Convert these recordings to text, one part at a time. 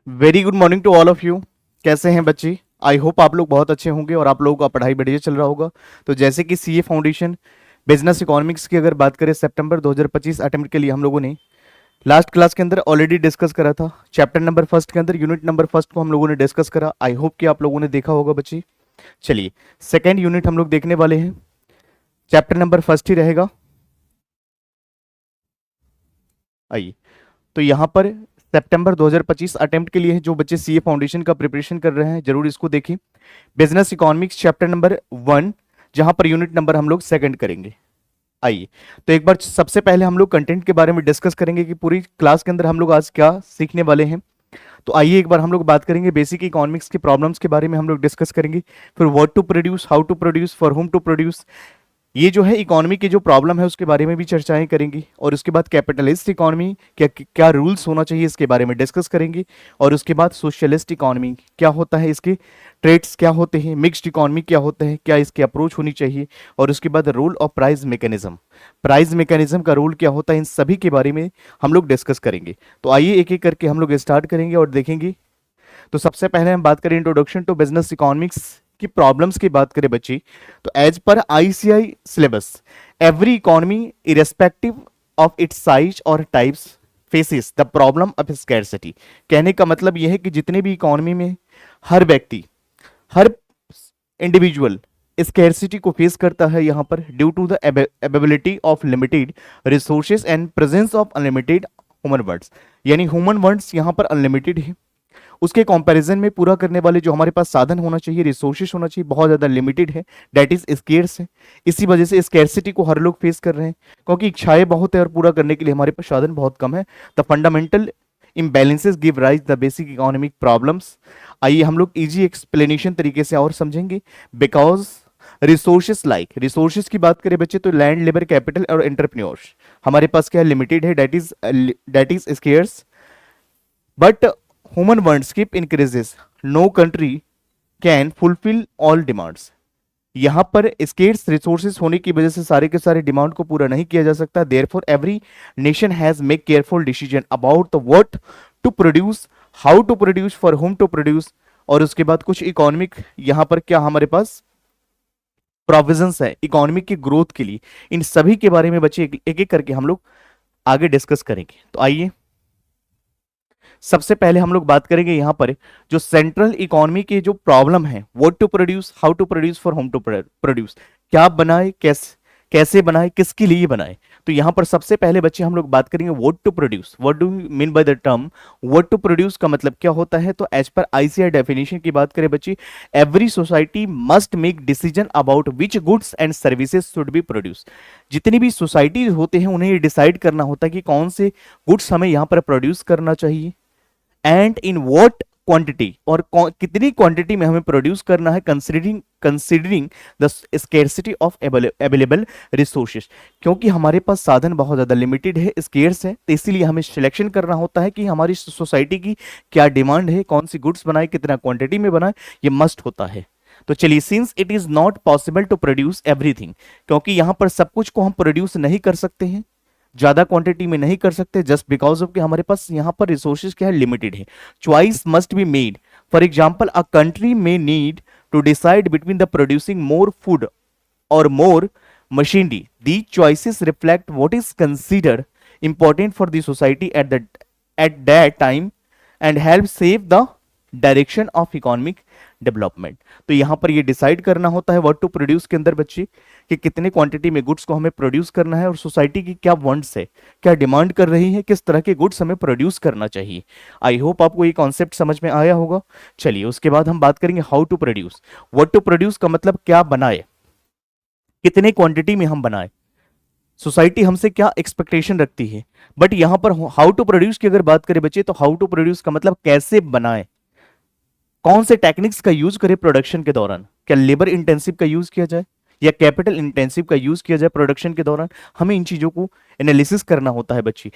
Very good morning to all of you. कैसे हैं बच्चे? आई होप आप लोग बहुत अच्छे होंगे और आप लोगों का पढ़ाई बढ़िया चल रहा होगा। तो जैसे कि सीए फाउंडेशन बिजनेस इकोनॉमिक्स की अगर बात करें, सितंबर 2025 अटेम्प्ट के लिए हम लोगों ने लास्ट क्लास के अंदर ऑलरेडी डिस्कस करा था। चैप्टर नंबर फर्स्ट के अंदर यूनिट नंबर फर्स्ट को हम लोगों ने डिस्कस करा। आई होप कि आप लोगों ने देखा होगा बच्चे। चलिए, सेकेंड यूनिट हम लोग देखने वाले हैं। चैप्टर नंबर फर्स्ट ही रहेगा। आइए, तो यहाँ पर सितंबर 2025 अटेम्प्ट के लिए जो बच्चे सीए फाउंडेशन का प्रिपरेशन कर रहे हैं जरूर इसको देखें। बिजनेस इकोनॉमिक्स चैप्टर नंबर 1, जहां पर यूनिट नंबर हम लोग सेकंड करेंगे। आइए, तो एक बार सबसे पहले हम लोग कंटेंट के बारे में डिस्कस करेंगे कि पूरी क्लास के अंदर हम लोग आज क्या सीखने वाले हैं। तो आइए एक बार हम लोग बात करेंगे बेसिक इकोनॉमिक्स के प्रॉब्लम्स के बारे में हम लोग डिस्कस करेंगे। फिर what to produce, how to produce, for whom to produce, ये जो है इकोनॉमी की जो प्रॉब्लम है उसके बारे में भी चर्चाएं करेंगे। और उसके बाद कैपिटलिस्ट इकोनॉमी क्या क्या रूल्स होना चाहिए इसके बारे में डिस्कस करेंगे। और उसके बाद सोशलिस्ट इकोनॉमी क्या होता है, इसके ट्रेड्स क्या होते हैं, मिक्स्ड इकोनॉमी क्या होता है, क्या इसकी अप्रोच होनी चाहिए। और उसके बाद role of price mechanism, price mechanism का रोल क्या होता है, इन सभी के बारे में हम लोग डिस्कस करेंगे। तो आइए एक एक करके हम लोग स्टार्ट करेंगे और देखेंगे। तो सबसे पहले हम बात करें इंट्रोडक्शन टू बिजनेस इकोनॉमिक्स की प्रॉब्लम्स की बात करें बच्ची, तो एज पर ICI syllabus every economy irrespective of its size और types faces the problem of scarcity. कहने का मतलब यह है कि जितने भी इकोनॉमी में हर व्यक्ति, हर इंडिविजुअल स्कैरसिटी को फेस करता है यहाँ पर due to the availability of limited resources and presence of unlimited human words. यानी ह्यूमन वर्ड्स यहाँ पर अनलिमिटेड है, उसके कंपैरिजन में पूरा करने वाले जो हमारे पास साधन होना चाहिए, रिसोर्सेज होना चाहिए, बहुत ज्यादा लिमिटेड है, दैट इज स्केर्स है। इसी वजह से स्केर्सिटी को हर लोग फेस कर रहे हैं क्योंकि इच्छाएं बहुत है और पूरा करने के लिए हमारे पास साधन बहुत कम है। The fundamental imbalances give rise the basic economic problems. आइए हम लोग इजी एक्सप्लेनेशन तरीके से और समझेंगे। बिकॉज रिसोर्सेज लाइक, रिसोर्सेज की बात करें बच्चे तो लैंड, लेबर, कैपिटल और एंटरप्रेन्योर्स हमारे पास क्या है, लिमिटेड है, that is scarce. But human wordscape increases, no country can fulfil all demands. यहां पर स्केर्स रिसोर्सेज होने की वजह से सारे के सारे डिमांड को पूरा नहीं किया जा सकता। Therefore every nation has make careful decision about the what to produce, how to produce, for whom to produce. और उसके बाद कुछ इकोनॉमिक यहां पर क्या हमारे पास प्रोविजंस है इकोनॉमिक की ग्रोथ के लिए। इन सभी के बारे में बच्चे एक एक करके हम लोग आगे डिस्कस करेंगे। तो आइए सबसे पहले हम लोग बात करेंगे यहाँ पर जो सेंट्रल इकोनॉमी के जो प्रॉब्लम है, what to produce, how to produce, for whom to produce, क्या बनाए, कैसे बनाए, किसके लिए बनाए। तो यहाँ पर सबसे पहले बच्चे हम लोग बात करेंगे what to produce. What do mean by the term what to produce का मतलब क्या होता है। तो एज पर आईसीआई डेफिनेशन की बात करें बच्चे, every society must make decision about which goods and services should be produce. जितनी भी सोसाइटी होते हैं उन्हें ये डिसाइड करना होता है कि कौन से गुड्स हमें यहाँ पर प्रोड्यूस करना चाहिए एंड इन व्हाट क्वांटिटी, और कितनी क्वांटिटी में हमें प्रोड्यूस करना है, considering the scarcity of available resources. क्योंकि हमारे पास साधन बहुत ज्यादा लिमिटेड है, स्केर्स है, तो इसीलिए हमें सिलेक्शन करना होता है कि हमारी सोसाइटी की क्या डिमांड है, कौन सी गुड्स बनाए, कितना क्वांटिटी में बनाए, ये मस्ट होता है। तो चलिए, since it is not possible to produce everything, क्योंकि यहां पर सब कुछ को हम प्रोड्यूस नहीं कर सकते हैं, ज्यादा क्वांटिटी में नहीं कर सकते, जस्ट बिकॉज ऑफ कि हमारे पास यहाँ पर रिसोर्सेज क्या है, लिमिटेड है। Choice must be made. For example, a country में need to decide between the producing more food और more machinery. These choices reflect what is considered important for the society at that time and help save the direction of economic development. तो यहां पर ये decide करना होता है what to produce के अंदर बच्चे कि कितने क्वांटिटी में गुड्स को हमें प्रोड्यूस करना है और सोसाइटी की क्या वांट्स है, क्या डिमांड कर रही है, किस तरह के गुड्स हमें प्रोड्यूस करना चाहिए। आई होप आपको ये कॉन्सेप्ट समझ में आया होगा। चलिए उसके बाद हम बात करेंगे how to produce. What to produce का मतलब क्या बनाए, कितने क्वांटिटी में हम बनाए, सोसाइटी हमसे क्या एक्सपेक्टेशन रखती है। बट यहां पर हाउ टू प्रोड्यूस की अगर बात करें बच्चे, तो हाउ टू प्रोड्यूस का मतलब कैसे बनाए, कौन से टेक्निक्स का यूज करें प्रोडक्शन के दौरान, क्या लेबर इंटेंसिव का यूज किया जाए या कैपिटल इंटेंसिव का यूज किया जाए प्रोडक्शन के दौरान, हमें इन चीजों को एनालिसिस करना होता है बच्ची।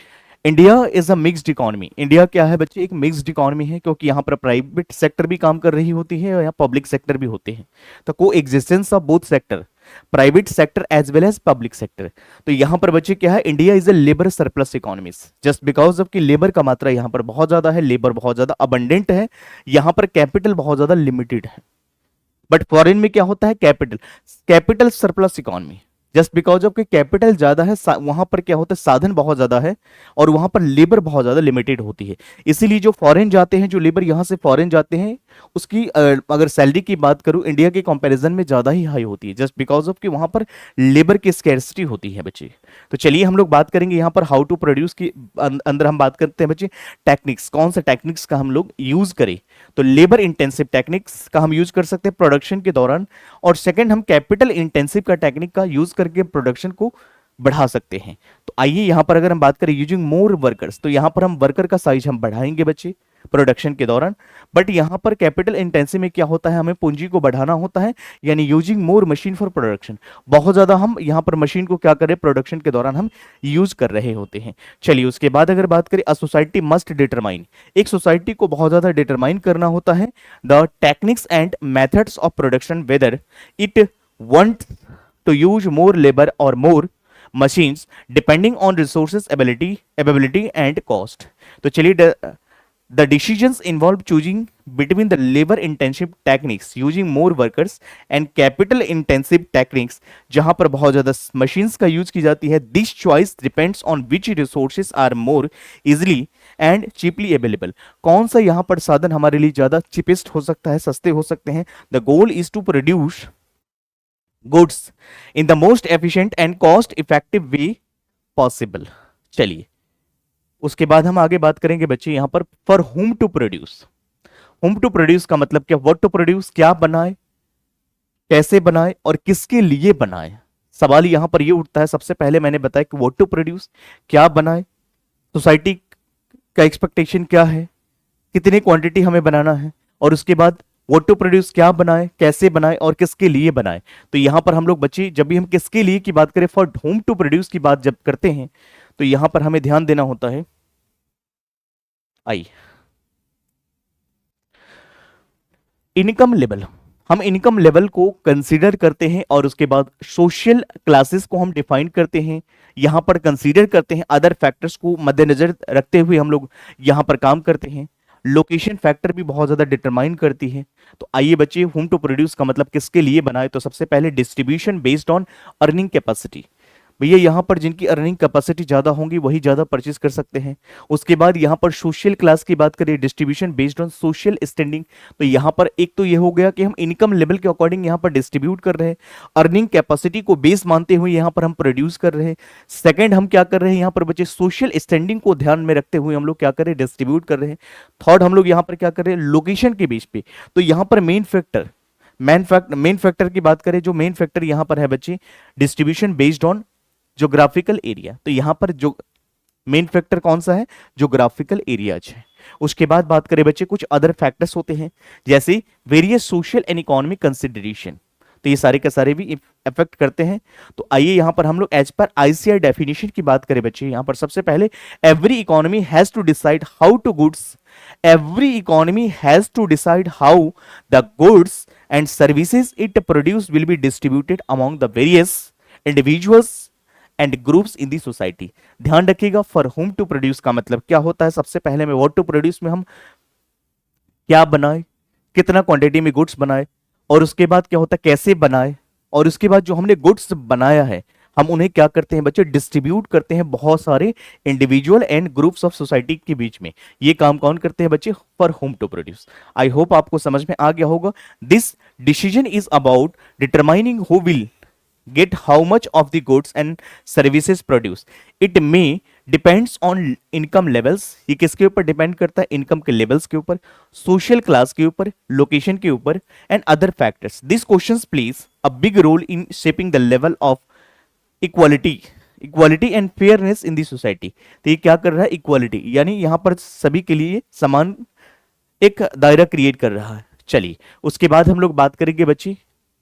India is a mixed economy. India क्या है बच्चे, एक मिक्स्ड इकोनॉमी है, क्योंकि यहाँ पर प्राइवेट सेक्टर भी काम कर रही होती है और यहाँ पब्लिक सेक्टर भी होते हैं। तो coexistence of both sector private sector as well as public sector. तो यहां पर बच्चे क्या है, India is a labour surplus economy, just because of कि लेबर का मात्रा यहां पर बहुत ज्यादा है, लेबर बहुत ज्यादा अबंडेंट है, यहां पर कैपिटल बहुत ज्यादा लिमिटेड है। बट फॉरेन में क्या होता है, capital capital surplus economy, just because of capital ज्यादा है, वहां पर क्या होता है, साधन बहुत ज्यादा है और वहां पर लेबर बहुत ज्यादा लिमिटेड होती है। इसीलिए जो फॉरेन जाते हैं, जो लेबर यहां से फॉरेन जाते हैं, उसकी अगर सैलरी की बात करूं इंडिया के कंपैरिजन में ज्यादा ही हाई होती है, जस्ट बिकॉज ऑफ कि वहां पर लेबर की स्कैर्सिटी होती है बच्चे। तो चलिए हम लोग बात करेंगे यहाँ पर हाउ टू प्रोड्यूस की अंदर हम बात करते हैं बच्चे टेक्निक्स, कौन से टेक्निक्स का हम लोग यूज करें। तो लेबर इंटेंसिव टेक्निक्स का हम यूज कर सकते हैं प्रोडक्शन के दौरान, और सेकंड हम कैपिटल इंटेंसिव का टेक्निक का यूज करके प्रोडक्शन को बढ़ा सकते हैं। तो आइए यहां पर अगर हम बात करें यूजिंग मोर वर्कर्स, तो यहां पर हम वर्कर का साइज हम बढ़ाएंगे बच्चे प्रोडक्शन के दौरान। बट यहां पर कैपिटल इंटेंसिव में क्या होता है, हमें पूंजी को बढ़ाना होता है, यानी using more machine for production, बहुत ज्यादा हम यहां पर मशीन को क्या करें, प्रोडक्शन के दौरान हम यूज कर रहे होते हैं। चलिए उसके बाद अगर बात करें, अ सोसाइटी मस्ट डिटरमाइन, एक सोसाइटी को बहुत ज्यादा डिटरमाइन करना होता है the techniques and methods of production, whether it want to use more labor or more machines depending on resources availability and cost। तो चलिए the decisions involve choosing between the labor intensive techniques using more workers and capital intensive techniques जहां पर बहुत ज्यादा machines का use की जाती है। this choice depends on which resources are more easily and cheaply available। कौन सा यहां पर साधन हमारे लिए ज्यादा cheapest हो सकता है, सस्ते हो सकते हैं। the goal is to produce goods in the most efficient and cost effective way possible। चलिए उसके बाद हम आगे बात करेंगे बच्चे यहां पर for whom to produce. whom to produce का मतलब क्या, व्हाट टू प्रोड्यूस, क्या बनाए, कैसे बनाए और किसके लिए बनाए। सवाल यहां पर ये उठता है, सबसे पहले मैंने बताया कि व्हाट टू प्रोड्यूस, क्या बनाए, सोसाइटी का एक्सपेक्टेशन क्या है, कितनी क्वांटिटी हमें बनाना है, और उसके बाद व्हाट टू प्रोड्यूस, क्या बनाए, कैसे बनाए और किसके लिए बनाए। तो यहां पर हम लोग बच्चे जब भी हम किसके लिए की बात करें, फॉर होम टू प्रोड्यूस की बात जब करते हैं, तो यहां पर हमें ध्यान देना होता है, आई इनकम लेवल, हम इनकम लेवल को कंसीडर करते हैं और उसके बाद सोशल क्लासेस को हम डिफाइन करते हैं, यहां पर कंसीडर करते हैं, अदर फैक्टर्स को मद्देनजर रखते हुए हम लोग यहां पर काम करते हैं। लोकेशन फैक्टर भी बहुत ज्यादा डिटरमाइन करती है। तो आइए बच्चे, होम टू प्रोड्यूस का मतलब किसके लिए बनाए, तो सबसे पहले distribution based on earning capacity, भैया यहां पर जिनकी अर्निंग कैपेसिटी ज्यादा होंगी वही ज्यादा परचेज कर सकते हैं। उसके बाद यहां पर सोशल क्लास की बात करें, distribution based on social standing, तो यहां पर एक तो ये हो गया कि हम इनकम लेवल के अकॉर्डिंग यहां पर डिस्ट्रीब्यूट कर रहे हैं, अर्निंग कैपेसिटी को बेस मानते हुए यहां पर हम प्रोड्यूस कर रहे हैं। सेकंड हम क्या कर रहे हैं, यहां पर बच्चे सोशल स्टैंडिंग को ध्यान में रखते हुए हम लोग क्या कर रहे हैं, डिस्ट्रीब्यूट कर रहे हैं। थर्ड हम लोग यहां पर क्या कर रहे हैं, लोकेशन के बेस पे, तो यहां पर मेन फैक्टर की बात करें, जो मेन फैक्टर यहां पर है बच्चे distribution based on geographical area, तो यहां पर जो मेन फैक्टर कौन सा है, ज्योग्राफिकल एरियाज है। उसके बाद बात करें बच्चे, कुछ अदर फैक्टर्स होते हैं जैसे various social and economic consideration, तो ये सारे के सारे भी इफेक्ट करते हैं। तो आइए यहां पर हम लोग एज पर आईसीआई डेफिनेशन की बात करें बच्चे, यहां पर सबसे पहले every economy has to decide how to goods, every economy has to decide how the goods and services it produce will be distributed among the various individuals and groups in the society. ध्यान रखिएगा, for whom to produce का मतलब क्या होता है, सबसे पहले में व्हाट टू प्रोड्यूस में हम क्या बनाए, कितना क्वांटिटी में गुड्स बनाए, और उसके बाद क्या होता है कैसे बनाए, और उसके बाद जो हमने गुड्स बनाया है हम उन्हें क्या करते हैं बच्चे, डिस्ट्रीब्यूट करते हैं बहुत सारे individual and groups of society के बीच में। ये काम कौन करते हैं बच्चे, for whom to produce. I hope आपको समझ में आ गया होगा। This decision is about determining who will get how much of the goods and services produced, it may depends on income levels, ये किसके ऊपर डिपेंड करता है, इनकम के लेवल्स के ऊपर, सोशल क्लास के ऊपर, लोकेशन के ऊपर and other factors. This questions plays a big role in shaping the level of equality and fairness in the society. तो ये क्या कर रहा है, इक्वालिटी, यानी यहां पर सभी के लिए समान एक दायरा क्रिएट कर रहा है। चलिए उसके बाद हम लोग बात करेंगे बच्ची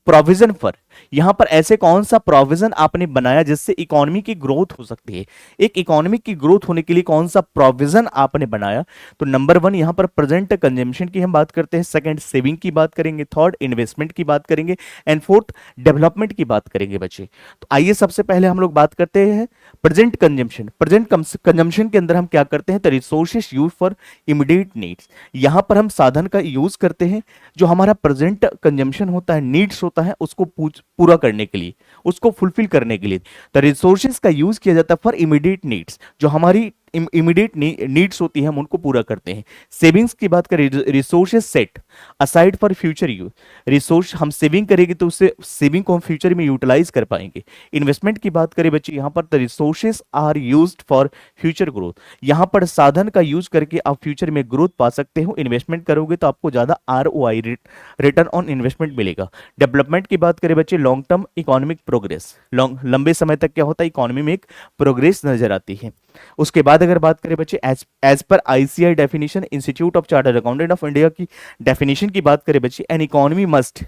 प्रोविजन फॉर यहां पर ऐसे कौन सा प्रोविजन आपने बनाया जिससे इकोनॉमी की ग्रोथ हो सकती है? एक इकोनॉमी की ग्रोथ होने के लिए कौन सा प्रोविजन आपने बनाया? तो नंबर 1 यहां पर प्रेजेंट कंजम्पशन की हम बात करते हैं, सेकंड सेविंग की बात करेंगे, थर्ड इन्वेस्टमेंट की बात करेंगे, एंड फोर्थ डेवलपमेंट की बात करेंगे बच्चे। तो आइए सबसे पहले हम लोग बात करते हैं प्रेजेंट कंजम्पशन। प्रेजेंट कंजम्पशन के अंदर हम क्या करते हैं? The resources use for immediate needs. यहां पर हम साधन का यूज करते हैं जो हमारा प्रेजेंट कंजम्पशन होता है, नीड्स होता है, उसको पूरा करने के लिए, उसको फुलफिल करने के लिए द रिसोर्सेज का यूज किया जाता है फॉर इमीडिएट नीड्स। जो हमारी इमीडिएट नीड्स होती है हम उनको पूरा करते हैं। सेविंग्स की बात करें, resources set aside for future use. Resource हम सेविंग करेंगे तो उससे सेविंग को हम फ्यूचर में यूटिलाइज कर पाएंगे। इन्वेस्टमेंट की बात करें बच्चे, यहां पर the resources are used for future growth. यहां पर साधन का यूज करके आप फ्यूचर में ग्रोथ पा सकते हो। इन्वेस्टमेंट करोगे तो आपको ज्यादा ROI रिटर्न ऑन इन्वेस्टमेंट मिलेगा। डेवलपमेंट की बात करें बच्चे, लॉन्ग टर्म इकोनॉमिक प्रोग्रेस। लंबे समय तक क्या होता है? इकोनॉमी में एक प्रोग्रेस नजर आती है। उसके बाद अगर बात करें बच्चे as per ICI definition, institute of chartered accountant of India की डेफिनेशन की बात करें बच्चे, an economy must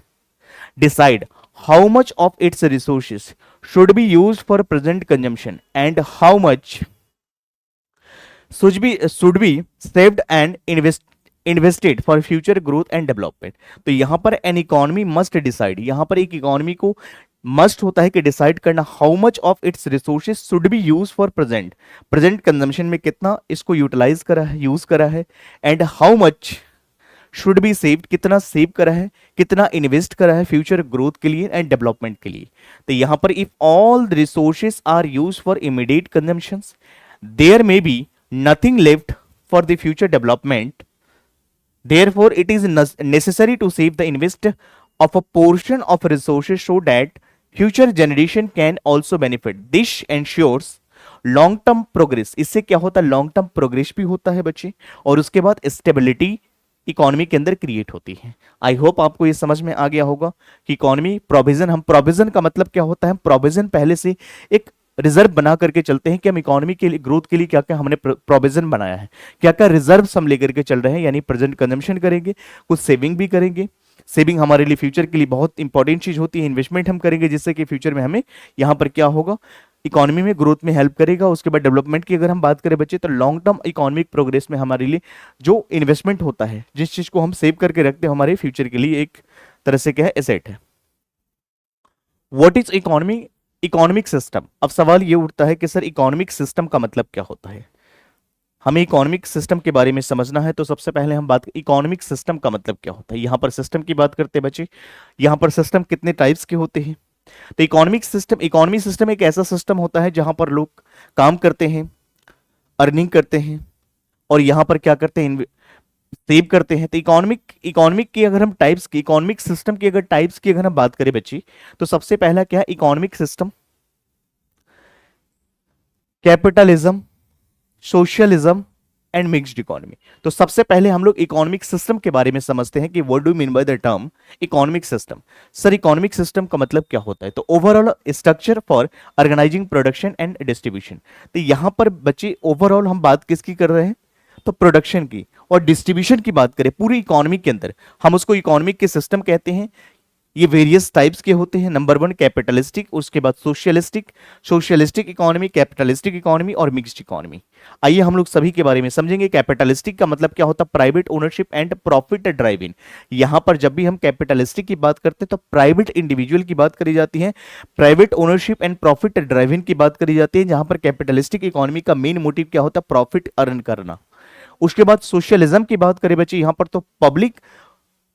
decide how much of its resources should be used for present consumption and how much should be saved and invested for future growth and development। तो यहां पर an economy must decide, यहां पर एक economy को must होता है कि डिसाइड करना how much of its resources should B use for present consumption में कितना इसको यूटिलाइज करा है, यूज करा है, and how much should be saved, कितना सेव करा है, कितना इन्वेस्ट करा है फ्यूचर ग्रोथ के लिए एंड डेवलपमेंट के लिए। तो यहां पर if all the resources are use for immediate consumption there may be nothing left for the future development, therefore it is necessary to save the invest of a portion of resources so that future generation can also benefit। this ensures long term progress। इससे क्या होता है? Long term progress भी होता है बच्चे, और उसके बाद स्टेबिलिटी इकोनॉमी के अंदर क्रिएट होती है। आई होप आपको ये समझ में आ गया होगा कि इकोनॉमी प्रोविजन, हम प्रोविजन का मतलब क्या होता है? प्रोविजन पहले से एक रिजर्व बना करके चलते हैं कि हम इकोनॉमी के लिए ग्रोथ के लिए क्या क्या हमने प्रोविजन बनाया है, क्या क्या रिजर्व हम लेकर के चल रहे हैं, यानी प्रेजेंट कंजम्पशन करेंगे, कुछ सेविंग भी करेंगे। सेविंग हमारे लिए फ्यूचर के लिए बहुत इंपॉर्टेंट चीज होती है। इन्वेस्टमेंट हम करेंगे जिससे कि फ्यूचर में हमें यहाँ पर क्या होगा? इकोनॉमी में ग्रोथ में हेल्प करेगा। उसके बाद डेवलपमेंट की अगर हम बात करें बच्चे, तो लॉन्ग टर्म इकोनॉमिक प्रोग्रेस में हमारे लिए जो इन्वेस्टमेंट होता है, जिस चीज को हम सेव करके रखते हैं, हमारे फ्यूचर के लिए एक तरह से क्या है? एसेट है। What is economy? Economic system. अब सवाल ये उठता है कि सर इकोनॉमिक सिस्टम का मतलब क्या होता है? हमें इकोनॉमिक सिस्टम के बारे में समझना है, तो सबसे पहले हम बात, इकोनॉमिक सिस्टम का मतलब क्या होता है। यहां पर सिस्टम की बात करते हैं बच्चे, यहां पर सिस्टम कितने टाइप्स के होते हैं? तो इकोनॉमिक सिस्टम एक ऐसा सिस्टम होता है जहां पर लोग काम करते हैं, अर्निंग करते हैं, और यहां पर क्या करते हैं? सेव करते हैं। तो इकोनॉमिक की अगर हम टाइप्स की, इकोनॉमिक सिस्टम की अगर टाइप्स की अगर हम बात करें बच्ची, तो सबसे पहला क्या है? Economic system capitalism, socialism and mixed economy. तो सबसे पहले हम लोग इकोनॉमिक सिस्टम के बारे में समझते हैं कि what do mean by the term economic system. Sir economic system का मतलब क्या होता है? तो overall structure for organising production and distribution. तो यहां पर बच्चे ओवरऑल हम बात किसकी कर रहे हैं? तो प्रोडक्शन की और डिस्ट्रीब्यूशन की बात करें पूरी इकोनॉमी के अंदर, हम उसको इकोनॉमिक के सिस्टम कहते हैं। ये वेरियस टाइप्स के होते हैं। नंबर 1 कैपिटलिस्टिक, उसके बाद सोशलिस्टिक इकोनॉमी, कैपिटलिस्टिक इकोनॉमी और मिक्स्ड इकोनॉमी। आइए हम लोग सभी के बारे में समझेंगे। कैपिटलिस्टिक का मतलब क्या होता है? Private ownership and profit driving. यहां पर जब भी हम कैपिटलिस्टिक की बात करते हैं तो प्राइवेट इंडिविजुअल की बात करी जाती है, private ownership and profit driving की बात करी जाती है, जहां पर कैपिटलिस्टिक इकोनॉमी का मेन मोटिव क्या होता है? प्रॉफिट अर्न करना। उसके बाद सोशलिज्म की बात करें बच्चे, यहां पर तो public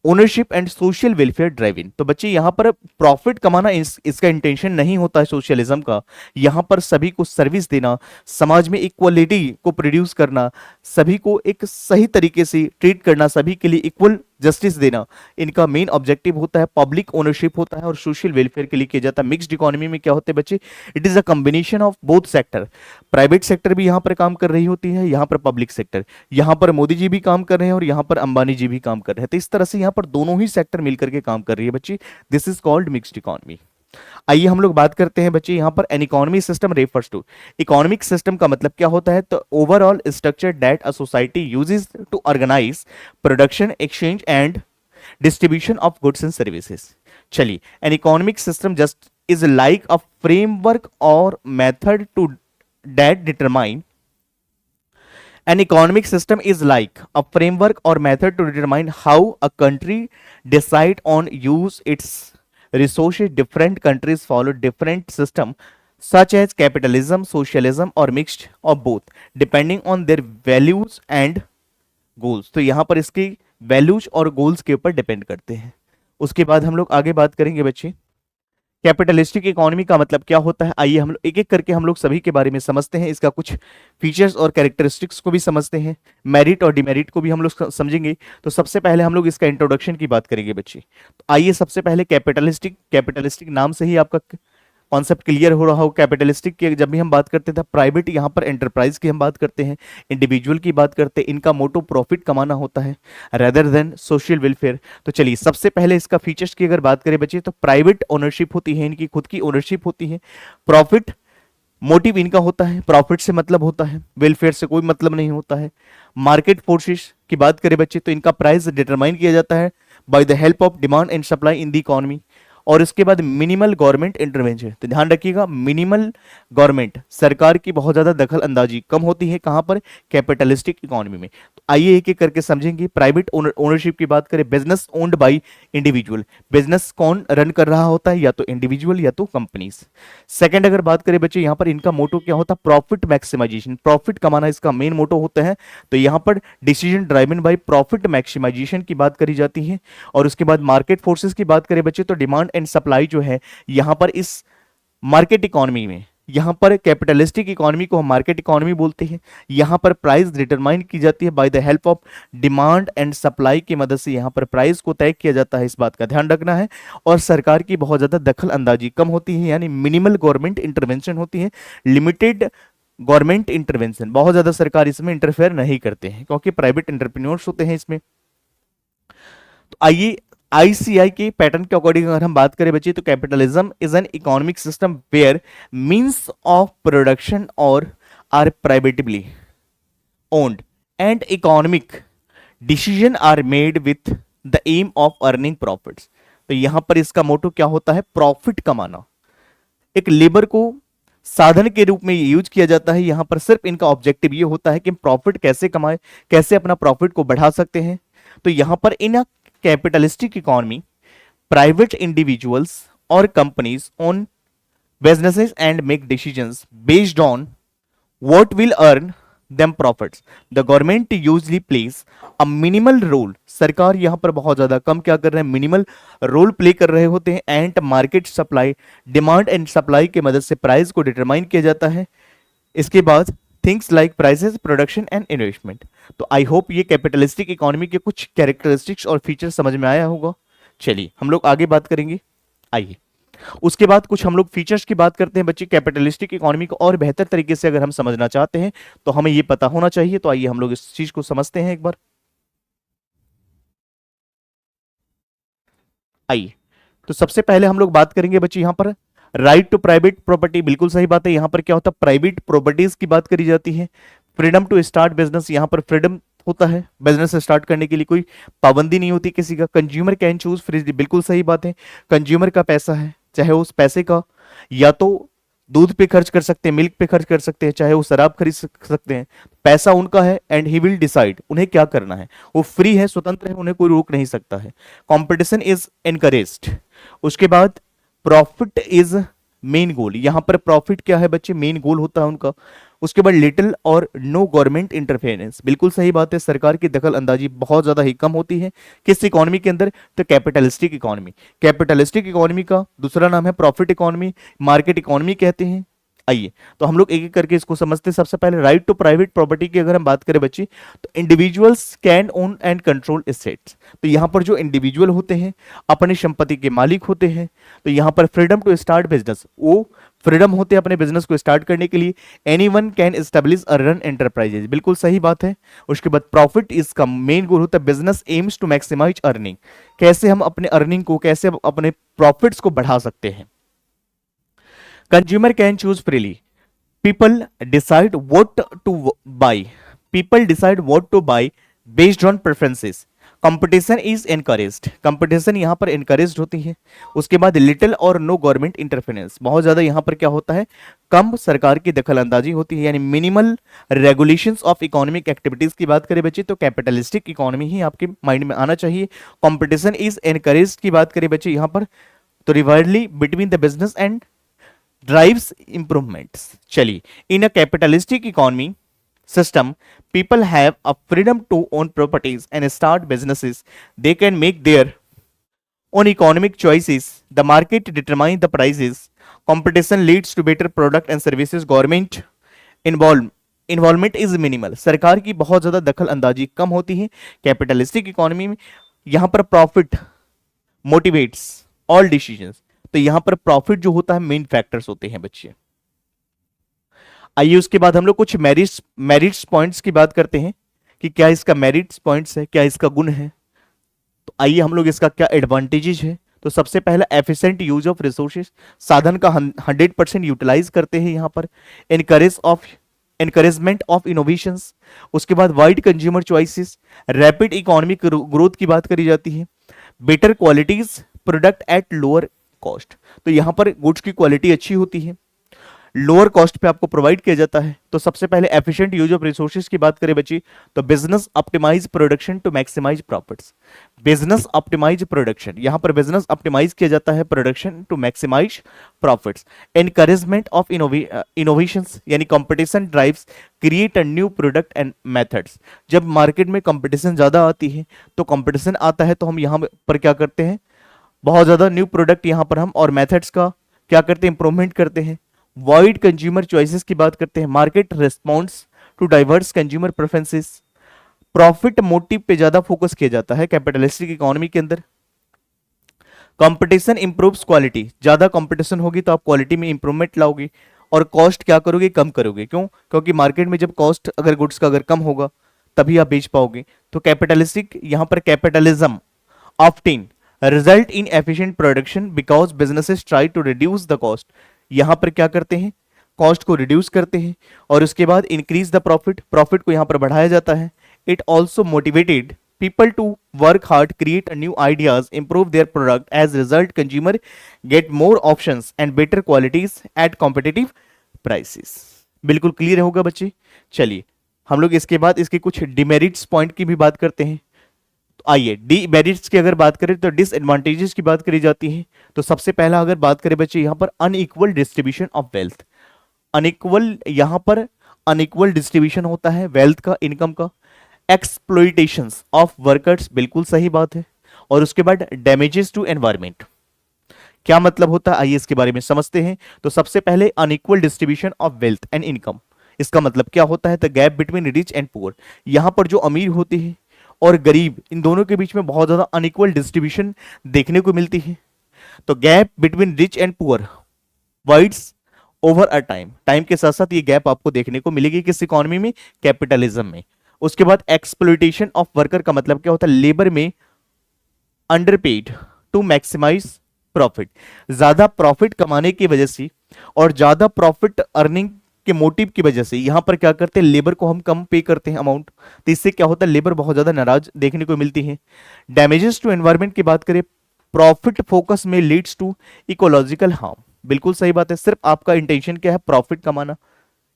ownership and social welfare driving. तो बच्चे यहां पर प्रॉफिट कमाना इसका इंटेंशन नहीं होता है सोशलिज्म का। यहां पर सभी को सर्विस देना, समाज में इक्वलिटी को प्रोड्यूस करना, सभी को एक सही तरीके से ट्रीट करना, सभी के लिए इक्वल जस्टिस देना, इनका मेन ऑब्जेक्टिव होता है। पब्लिक ओनरशिप होता है और सोशल वेलफेयर के लिए किया जाता है। मिक्स्ड इकोनॉमी में क्या होते हैं बच्चे? It is a combination of both sector. Private sector भी यहां पर काम कर रही होती है, यहां पर पब्लिक सेक्टर, यहां पर मोदी जी भी काम कर रहे हैं और यहां पर अंबानी जी भी काम कर रहे हैं। तो इस तरह से यहां पर दोनों ही सेक्टर मिलकर के काम कर रही है बच्ची। This is called mixed economy. आइए हम लोग बात करते हैं बच्चे, यहां पर an economy system refers to, economic system का मतलब क्या होता है? तो overall structure that a society uses to organise production, exchange and distribution of goods and services. चलिए, an economic system just is like a framework और method to that determine An economic system is like a framework or method to determine how a country decide on use its resources. Different countries follow different system such as capitalism, socialism or mixed of both, depending on their values and goals. तो यहाँ पर इसकी values और goals के ऊपर depend करते हैं। उसके बाद हम लोग आगे बात करेंगे बच्चे, कैपिटलिस्टिक इकोनॉमी का मतलब क्या होता है। आइए हम लोग एक एक करके हम लोग सभी के बारे में समझते हैं, इसका कुछ फीचर्स और कैरेक्टरिस्टिक्स को भी समझते हैं, मेरिट और डिमेरिट को भी हम लोग समझेंगे। तो सबसे पहले हम लोग इसका इंट्रोडक्शन की बात करेंगे बच्चे। तो आइए सबसे पहले कैपिटलिस्टिक नाम से ही आपका कॉन्सेप्ट क्लियर हो रहा हो। कैपिटलिस्टिक की जब भी हम बात करते थे, प्राइवेट यहाँ पर एंटरप्राइज की हम बात करते हैं, इंडिविजुअल की बात करते हैं, इनका मोटो प्रॉफिट कमाना होता है रेदर देन सोशल वेलफेयर। तो चलिए सबसे पहले इसका फीचर्स की अगर बात करें बच्चे, तो प्राइवेट ओनरशिप होती है, इनकी खुद की ओनरशिप होती है, प्रॉफिट मोटिव इनका होता है, प्रॉफिट से मतलब होता है, वेलफेयर से कोई मतलब नहीं होता है। मार्केट फोर्सेस की बात करें बच्चे, तो इनका प्राइस डिटरमाइन किया जाता है by the help of demand and supply in the economy. और इसके बाद मिनिमल गवर्नमेंट इंटरवेंशन, तो ध्यान रखिएगा मिनिमल गवर्नमेंट, सरकार की बहुत ज्यादा दखल अंदाजी कम होती है कहां पर, कैपिटलिस्टिक इकोनॉमी में। तो आइए एक एक करके समझेंगे। प्राइवेट ओनरशिप की बात करें, business owned by individual, business कौन रन कर रहा होता है, या तो इंडिविजुअल या तो कंपनीज। सेकंड अगर बात करें बच्चे, यहां पर इनका मोटो क्या होता है, प्रॉफिट मैक्सिमाइजेशन, प्रॉफिट कमाना इसका मेन मोटो होता है। तो यहां पर decision driven by profit maximisation की बात करी जाती है। और उसके बाद मार्केट फोर्सेस की बात करें बच्चे, तो डिमांड एंड सप्लाई जो है यहां पर इस मार्केट इकोनॉमी में, यहां पर कैपिटलिस्टिक इकोनॉमी को हम मार्केट इकोनॉमी बोलते हैं। यहां पर प्राइस डिटरमाइन की जाती है by the help of demand and supply की मदद से यहां पर प्राइस को तय किया जाता है, इस बात का ध्यान रखना है। और सरकार की बहुत ज्यादा दखल अंदाजी कम होती है, यानी मिनिमल गवर्नमेंट इंटरवेंशन होती है, लिमिटेड गवर्नमेंट इंटरवेंशन, बहुत ज्यादा सरकार इसमें इंटरफेयर नहीं करते हैं क्योंकि प्राइवेट एंटरप्रेन्योर्स होते हैं इसमें। तो आइए आईसीआई के पैटर्न के अकॉर्डिंग अगर हम बात करें बच्चे, तो capitalism is an economic system where means of production और are privately owned and economic decision are made with the aim of earning profits. तो यहां पर इसका मोटो क्या होता है, प्रॉफिट कमाना। एक लेबर को साधन के रूप में यूज किया जाता है, यहां पर सिर्फ इनका ऑब्जेक्टिव ये होता है कि प्रॉफिट कैसे कमाए, कैसे अपना प्रॉफिट को बढ़ा सकते हैं। तो यहां पर in capitalistic economy, private individuals और companies own businesses and make decisions based on what will earn them profits. The government usually place a minimal role, सरकार यहां पर बहुत ज्यादा कम क्या कर रहे हैं, मिनिमल रोल प्ले कर रहे होते हैं। And market supply, demand and supply की मदद से प्राइस को डिटरमाइन किया जाता है। इसके बाद things like prices, production and investment. तो आई होप ये कैपिटलिस्टिक इकोनॉमी के कुछ कैरेक्टरिस्टिक्स और फीचर्स समझ में आया होगा। चलिए हम लोग आगे बात करेंगे। आइए उसके बाद कुछ हम लोग फीचर्स की बात करते हैं बच्चे। कैपिटलिस्टिक इकोनॉमी को और बेहतर तरीके से अगर हम समझना चाहते हैं तो हमें ये पता होना चाहिए। तो आइए हम लोग इस चीज को समझते हैं एक बार। आइए तो सबसे पहले हम लोग बात करेंगे बच्चे यहां पर राइट टू प्राइवेट प्रॉपर्टी। बिल्कुल सही बात है, यहां पर क्या होता है, प्राइवेट प्रॉपर्टीज की बात करी जाती है। फ्रीडम टू स्टार्ट बिजनेस, यहां पर फ्रीडम होता है बिजनेस स्टार्ट करने के लिए, कोई पाबंदी नहीं होती किसी का। कंज्यूमर कैन चूज फ्रीली, बिल्कुल सही बात है, कंज्यूमर का पैसा है, चाहे उस पैसे का या तो दूध पे खर्च कर सकते हैं, मिल्क पे खर्च कर सकते हैं, चाहे वो शराब खरीद सकते हैं, पैसा उनका है। एंड ही विल डिसाइड उन्हें क्या करना है, वो फ्री है, स्वतंत्र है, उन्हें कोई रोक नहीं सकता है। Competition is encouraged. उसके बाद प्रॉफिट इज मेन गोल, यहां पर प्रॉफिट क्या है बच्चे, मेन गोल होता है उनका। उसके बाद लिटिल और नो गवर्नमेंट इंटरफेरेंस, बिल्कुल सही बात है, सरकार की दखल अंदाजी बहुत ज्यादा ही कम होती है किस इकोनॉमी के अंदर, तो कैपिटलिस्टिक इकोनॉमी। कैपिटलिस्टिक इकोनॉमी का दूसरा नाम है प्रॉफिट इकोनॉमी, मार्केट इकोनॉमी कहते हैं। आइए तो हम लोग एक एक करके इसको समझते हैं। सबसे पहले राइट टू प्राइवेट प्रॉपर्टी की अगर हम बात करें बच्ची, तो individuals can own and control assets. तो यहां पर जो इंडिविजुअल होते हैं अपनी संपत्ति के मालिक होते हैं। तो यहां पर फ्रीडम टू स्टार्ट बिजनेस, वो फ्रीडम होते हैं अपने बिजनेस को स्टार्ट करने के लिए। Anyone can establish a run enterprises, बिल्कुल सही बात है। उसके बाद प्रॉफिट इसका मेन गोल होता है, business aims to maximise earning, कैसे हम अपने अर्निंग को, कैसे अपने प्रॉफिट्स को बढ़ा सकते हैं। Consumer can choose freely. People decide what to buy. People decide what to buy based on preferences. Competition is encouraged, competition यहाँ पर एनकरेज्ड होती है। उसके बाद लिटिल और नो गवर्नमेंट इंटरफेरेंस, बहुत ज्यादा यहाँ पर क्या होता है, कम सरकार की दखल अंदाजी होती है, यानी minimal regulations of economic activities की बात करें बच्चे तो कैपिटलिस्टिक इकोनॉमी ही आपके माइंड में आना चाहिए। कंपटीशन इज एनकरेज्ड की बात करें बच्चे यहाँ पर तो rivalry between the business and drives improvements. चलिए, in a capitalistic economy system, people have a freedom to own properties and start businesses. They can make their own economic choices. The market determines the prices. Competition leads to better product and services. Government involvement is minimal. सरकार की बहुत ज्यादा दखल अंदाजी कम होती है capitalistic economy में। यहाँ पर प्रॉफिट मोटिवेट्स ऑल डिसीजंस, तो यहाँ पर प्रॉफिट जो होता है मेन फैक्टर्स होते हैं बच्चे। आइए उसके बाद हम लोग कुछ मेरिट्स पॉइंट्स की बात करते हैं कि क्या इसका मेरिट्स पॉइंट्स है, क्या इसका गुण है। तो आइए हम लोग इसका क्या एडवांटेजेस है। तो सबसे पहला एफिशिएंट यूज ऑफ रिसोर्सेज, साधन का 100% यूटिलाइज करते हैं यहाँ पर। एनकरेजमेंट ऑफ इनोवेशंस, उसके बाद wide consumer choices, rapid economic growth की बात करी जाती है। Better qualities product at lower cost, तो यहाँ पर गुड्स की क्वालिटी अच्छी होती है, लोअर कॉस्ट पे आपको प्रोवाइड किया जाता है। तो सबसे पहले एफिशिएंट यूज ऑफ रिसोर्सेज की बात करें बच्ची तो business optimise production to maximise profits. Business optimise production, यहां पर बिजनेस ऑप्टिमाइज किया जाता है production to maximise profits. Encouragement of innovations, यानी competition drives create a new product and methods. जब मार्केट में कंपटीशन ज्यादा आती है तो कंपटीशन आता है तो हम यहाँ पर क्या करते हैं, बहुत ज्यादा न्यू प्रोडक्ट यहाँ पर हम और मेथड्स का क्या करते हैं, इंप्रूवमेंट करते हैं। वाइड कंज्यूमर चॉइसेस की बात करते हैं, market response to diverse consumer preferences. Profit motive पे ज्यादा फोकस किया जाता है कैपिटलिस्टिक इकोनॉमी के अंदर। कंपटीशन इंप्रूव्स क्वालिटी, ज्यादा कंपटीशन होगी तो आप क्वालिटी में इंप्रूवमेंट लाओगे और कॉस्ट क्या करोगे, कम करोगे। क्यों? क्योंकि मार्केट में जब कॉस्ट अगर गुड्स का अगर कम होगा तभी आप बेच पाओगे। तो कैपिटलिस्टिक यहाँ पर capitalism often result in efficient production because businesses try to reduce the cost. यहां पर क्या करते हैं, कॉस्ट को रिड्यूस करते हैं और उसके बाद इंक्रीज द प्रॉफिट, प्रॉफिट को यहां पर बढ़ाया जाता है। It also motivated people to work hard, create new ideas, improve their product. As result consumer get more options and better qualities at competitive prices. बिल्कुल क्लियर होगा बच्चे। चलिए हम लोग इसके बाद इसके कुछ डिमेरिट्स पॉइंट की भी बात करते हैं। आइए डीमेरिट्स की अगर बात करें तो डिसएडवांटेजेस की बात करी जाती है। तो सबसे पहला अगर बात करें बच्चे यहाँ पर unequal distribution of wealth. Unequal, यहाँ पर अनइक्वल डिस्ट्रीब्यूशन होता है वेल्थ का, इनकम का। एक्सप्लॉइटेशंस ऑफ वर्कर्स, बिल्कुल सही बात है। और उसके बाद डैमेजेस टू एनवायरमेंट, क्या मतलब होता है आइए इसके बारे में समझते हैं। तो सबसे पहले unequal distribution of wealth and income, इसका मतलब क्या होता है, the gap between rich and poor. यहाँ पर जो अमीर होते हैं और गरीब, इन दोनों के बीच में बहुत ज्यादा अनइक्वल डिस्ट्रीब्यूशन देखने को मिलती है। तो gap between rich and poor wides over a time, time के साथ साथ ये गैप आपको देखने को मिलेगी किस इकोनॉमी में, कैपिटलिज्म में। उसके बाद एक्सप्लॉइटेशन ऑफ वर्कर का मतलब क्या होता है, लेबर में अंडरपेड टू मैक्सिमाइज प्रॉफिट। ज्यादा प्रॉफिट कमाने की वजह से और ज्यादा प्रॉफिट अर्निंग के मोटिव की वजह से यहां पर क्या करते हैं, लेबर को हम कम पे करते हैं अमाउंट, तो इससे क्या होता है, लेबर बहुत ज्यादा नाराज देखने को मिलती है। डैमेजेस टू एनवायरमेंट की बात करें, प्रॉफिट फोकस में लीड्स टू इकोलॉजिकल हार्म। बिल्कुल सही बात है, सिर्फ आपका इंटेंशन क्या है, प्रॉफिट कमाना,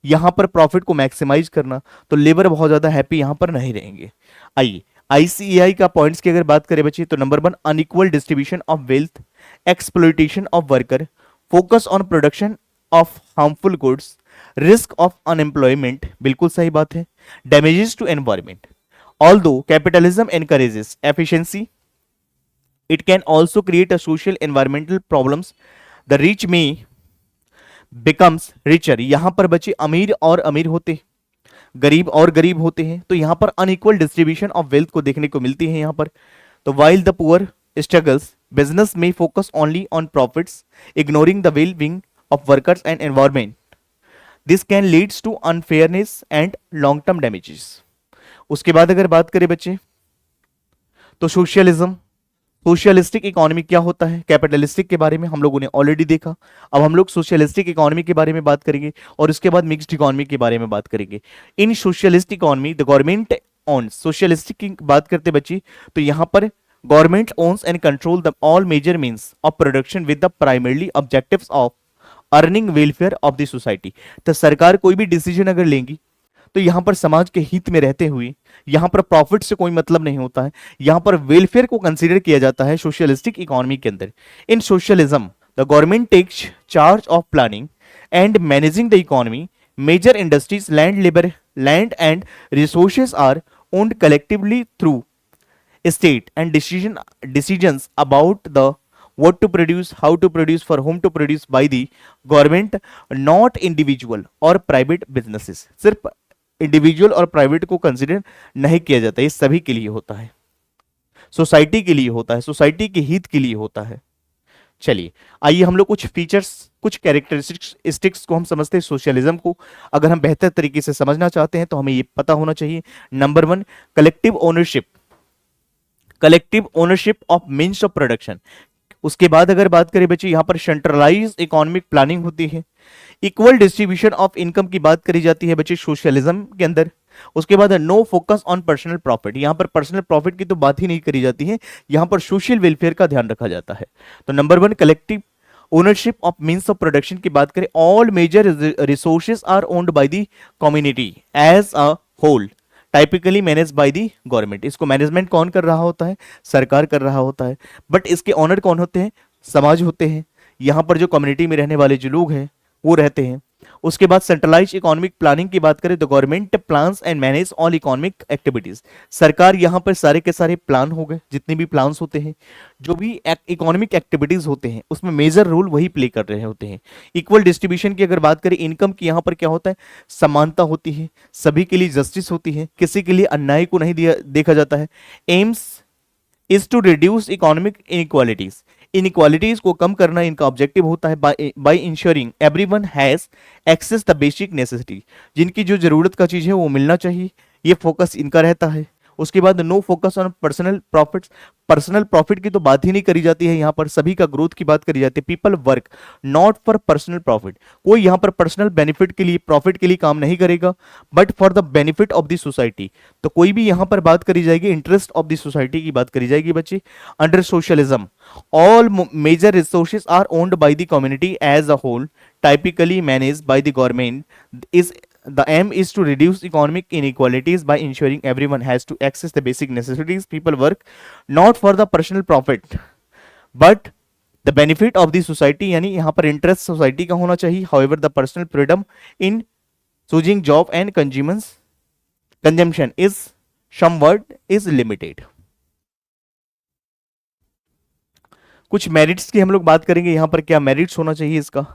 यहां पर प्रॉफिट को मैक्सिमाइज करना, तो लेबर बहुत ज्यादा हैप्पी यहां पर नहीं रहेंगे। आइए आईसीएआई का पॉइंट्स की अगर बात करें बच्चे तो number 1 unequal distribution of wealth, exploitation of worker, focus on production of harmful goods, risk of unemployment, बिल्कुल सही बात है। Damages to environment, although capitalism encourages efficiency, it can also create a social environmental problems, the rich men becomes richer. यहां पर बच्चे अमीर और अमीर होते हैं, गरीब और गरीब होते हैं, तो यहां पर अनइक्वल डिस्ट्रीब्यूशन ऑफ वेल्थ को देखने को मिलती है यहां पर। तो while the poor struggles, business में focus only on profits, ignoring the well being of workers and environment, this can leads to unfairness and long term damages. उसके बाद अगर बात करें बच्चे तो सोशलिज्म, सोशलिस्टिक इकोनॉमी क्या होता है, कैपिटलिस्टिक के बारे में हम लोगों ने ऑलरेडी देखा। अब हम लोग सोशलिस्टिक इकोनॉमी के बारे में बात करेंगे और उसके बाद मिक्स्ड इकोनॉमी के बारे में बात करेंगे। In socialist economy the government owns, socialistic की बात करते बच्ची तो यहाँ पर government owns and control the all major means of production with the primarily objectives of earning welfare of the society. तो सरकार कोई भी डिसीजन अगर लेंगी तो यहां पर समाज के हित में रहते हुए, यहां पर प्रॉफिट से कोई मतलब नहीं होता है, यहां पर वेलफेयर को कंसीडर किया जाता है सोशलिस्टिक इकोनॉमी के अंदर। In socialism the government takes charge of planning and managing the economy, major industries, land and resources are owned collectively through state and decisions about the what to produce, how to produce, for whom to produce by the government, not individual or private businesses। सिर्फ individual और private को consider नहीं किया जाता, ये सभी के लिए होता है, सोसाइटी के लिए होता है, सोसाइटी के हित के लिए होता है। चलिए आइए हम लोग कुछ फीचर्स, कुछ कैरेक्टरिस्टिक्स को हम समझते हैं सोशलिज्म को। अगर हम बेहतर तरीके से समझना चाहते हैं तो हमें ये पता होना चाहिए। Number 1, collective ownership of means of production. उसके बाद अगर बात करें बच्चे यहां पर सेंट्रलाइज इकोनॉमिक प्लानिंग होती है। इक्वल डिस्ट्रीब्यूशन ऑफ इनकम की बात करी जाती है बच्चे सोशलिज्म के अंदर। उसके बाद no focus on personal profit, यहां पर पर्सनल प्रॉफिट की तो बात ही नहीं करी जाती है, यहां पर सोशल वेलफेयर का ध्यान रखा जाता है। तो number 1 collective ownership of means of production की बात करें, all major resources are owned by the community as a whole, typically manage by the government. इसको मैनेजमेंट कौन कर रहा होता है? सरकार कर रहा होता है। बट इसके ऑनर कौन होते हैं? समाज होते हैं, यहाँ पर जो कम्युनिटी में रहने वाले जो लोग हैं वो रहते हैं। उसके बाद सेंट्रलाइज इकोनॉमिक प्लानिंग की बात करें तो government plans and manage all economic activities. सरकार यहाँ पर सारे के सारे प्लान हो गए, जितने भी प्लान्स होते हैं, जो भी इकोनॉमिक एक्टिविटीज होते हैं उसमें मेजर रोल वही प्ले कर रहे होते हैं। इक्वल डिस्ट्रीब्यूशन की अगर बात करें इनकम की, यहाँ पर क्या होता है? समानता होती है, सभी के लिए जस्टिस होती है, किसी के लिए अन्याय को नहीं देखा जाता है। Aims is to reduce economic inequalities, inequalities को कम करना इनका ऑब्जेक्टिव होता है। By ensuring everyone has access the basic necessity, जिनकी जो जरूरत का चीज है वो मिलना चाहिए, ये फोकस इनका रहता है। उसके बाद no focus on personal profits, personal profit की तो बात ही नहीं करी जाती है, यहाँ पर सभी का ग्रोथ की बात करी जाती है। People work not for personal profit, कोई यहाँ पर पर्सनल बेनिफिट के लिए, प्रॉफिट के लिए काम नहीं करेगा, but for the benefit of the society. तो कोई भी यहाँ पर बात करी जाएगी इंटरेस्ट ऑफ द सोसाइटी की बात करी जाएगी बच्चे। Under socialism all major resources are owned by the community as a whole, typically managed by the government. Is the aim is to reduce economic inequalities by ensuring everyone has to access the basic necessities. People work not for the personal profit but the benefit of the society, यानी यहाँ पर interest society का होना चाहिए। However, the personal freedom in choosing job and consumption is somewhat is limited. कुछ merits की हम लोग बात करेंगे, यहाँ पर क्या मेरिट्स होना चाहिए इसका,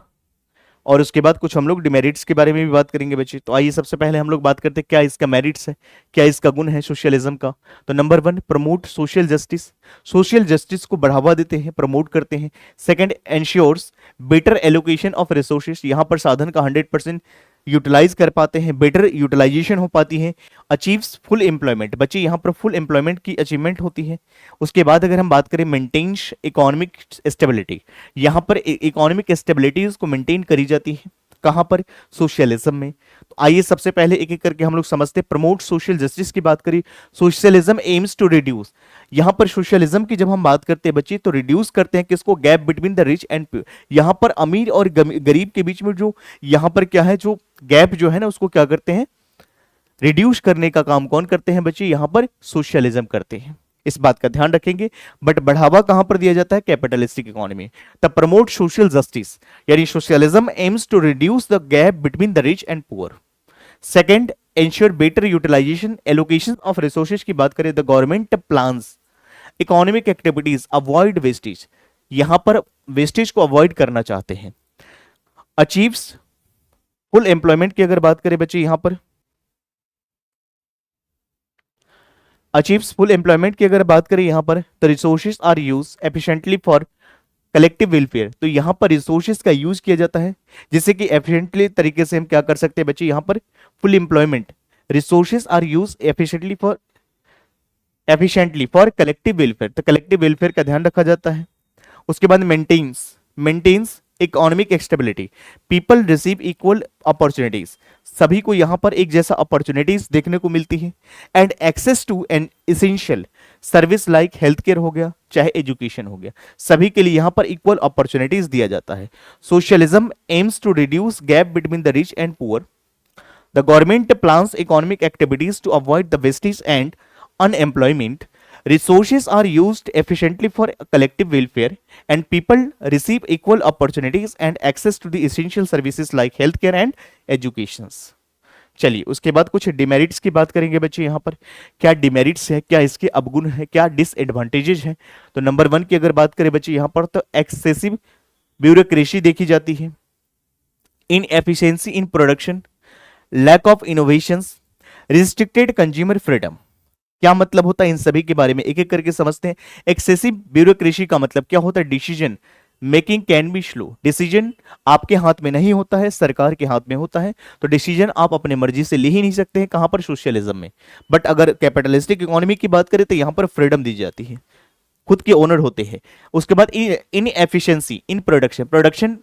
और उसके बाद कुछ हम लोग डिमेरिट्स के बारे में भी बात करेंगे बच्चे। तो आइए सबसे पहले हम लोग बात करते हैं क्या इसका मेरिट्स है, क्या इसका गुण है सोशलिज्म का। तो number 1 promote social justice, social justice को बढ़ावा देते हैं, प्रमोट करते हैं। Second ensures better allocation of resources, यहाँ पर साधन का 100% यूटिलाइज कर पाते हैं, बेटर यूटिलाइजेशन हो पाती है। अचीव्स फुल एम्प्लॉयमेंट, बच्चे यहाँ पर फुल एम्प्लॉयमेंट की अचीवमेंट होती है। उसके बाद अगर हम बात करें मेंटेन्स इकोनॉमिक स्टेबिलिटी, यहाँ पर इकोनॉमिक स्टेबिलिटी को मेंटेन करी जाती है, कहां पर? सोशलिज्म में। तो आइए सबसे पहले एक एक करके हम लोग समझते हैं। प्रमोट सोशल जस्टिस की बात करी, सोशलिज्म एम्स टू रिड्यूस, यहां पर सोशलिज्म की जब हम बात करते हैं बच्चे तो रिड्यूस करते हैं किसको? Gap between the rich and poor, यहां पर अमीर और गरीब के बीच में जो यहां पर क्या है, जो गैप जो है ना उसको क्या करते हैं? रिड्यूस करने का काम कौन करते हैं बच्चे? यहां पर सोशलिज्म करते हैं, इस बात का ध्यान रखेंगे। बट बढ़ावा कहां पर दिया जाता है? Capitalistic economy. The promote social justice, यानी socialism aims to reduce the gap between the rich and poor. Second ensure better utilization allocation of resources की बात करें, the government plans economic activities avoid wastage, यहां पर wastage को avoid करना चाहते हैं। अचीव्स फुल एम्प्लॉयमेंट की अगर बात करें बच्चे, यहां पर अचीव्स फुल एम्प्लॉयमेंट की अगर बात करें यहां पर, the resources are use efficiently for collective welfare, तो यहां पर रिसोर्सेज का यूज किया जाता है जिससे कि एफिशिएंटली तरीके से हम क्या कर सकते हैं बच्चे, यहां पर full employment, resources are use efficiently for collective welfare, तो कलेक्टिव वेलफेयर का ध्यान रखा जाता है। उसके बाद maintains economic stability, people receive equal opportunities, सभी को यहां पर एक जैसा अपॉर्चुनिटीज देखने को मिलती है। And access to an essential service like health care हो गया चाहे एजुकेशन हो गया, सभी के लिए यहां पर इक्वल अपॉर्चुनिटीज दिया जाता है। Socialism aims to reduce gap between the rich and poor, the government plans economic activities to avoid the wastage and unemployment. Resources are used efficiently for collective welfare, and people receive equal opportunities and access to the essential services like healthcare and education. चलिए उसके बाद कुछ demerits की बात करेंगे बच्चे। यहाँ पर क्या डिमेरिट्स है, क्या इसके अवगुण है, क्या डिसएडवांटेजेस है। तो नंबर 1 की अगर बात करें बच्चे यहाँ पर, तो एक्सेसिव ब्यूरोक्रेसी देखी जाती है, inefficiency in production, lack of innovations, restricted consumer freedom. क्या मतलब होता है इन सभी के बारे में एक एक करके समझते हैं। एक्सेसिव ब्यूरोक्रेसी का मतलब क्या होता है, decision making can be slow, decision आपके हाथ में नहीं होता है, सरकार के हाथ में होता है, तो डिसीजन आप अपने मर्जी से ले ही नहीं सकते हैं। कहां पर, सोशलिज्म में। बट अगर कैपिटलिस्टिक इकोनॉमी की बात करें तो यहां पर फ्रीडम दी जाती है, खुद के ओनर होते हैं। उसके बाद inefficiency in production, production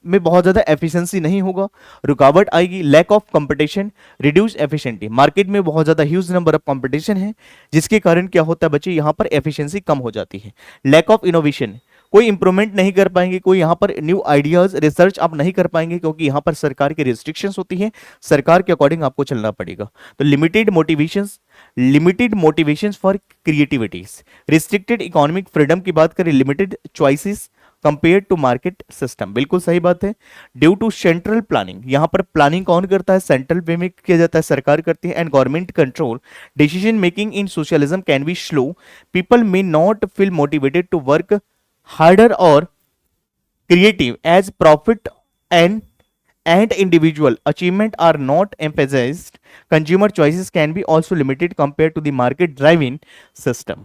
में बहुत ज्यादा एफिशिएंसी नहीं होगा, रुकावट आएगी। Lack of competition, reduce efficiency, market में बहुत ज्यादा ह्यूज नंबर ऑफ कंपटीशन है, जिसके कारण क्या होता है बच्चे, यहां पर एफिशिएंसी कम हो जाती है। लैक ऑफ इनोवेशन, कोई इंप्रूवमेंट नहीं कर पाएंगे, कोई यहां पर न्यू आइडियाज रिसर्च आप नहीं कर पाएंगे, क्योंकि यहां पर सरकार की रिस्ट्रिक्शंस होती है, सरकार के अकॉर्डिंग आपको चलना पड़ेगा। तो limited motivations for creativities, restricted economic freedom की बात करें, limited choices compare to market system, बिल्कुल सही बात है। ड्यू टू सेंट्रल प्लानिंग, यहां पर प्लानिंग कौन करता है, सेंट्रल वे में किया जाता है, सरकार करती है। And government control, decision making in socialism can be slow, people may not feel motivated to work harder और creative as profit and individual achievement are not emphasized. Consumer choices can be also limited compared to the market driven system.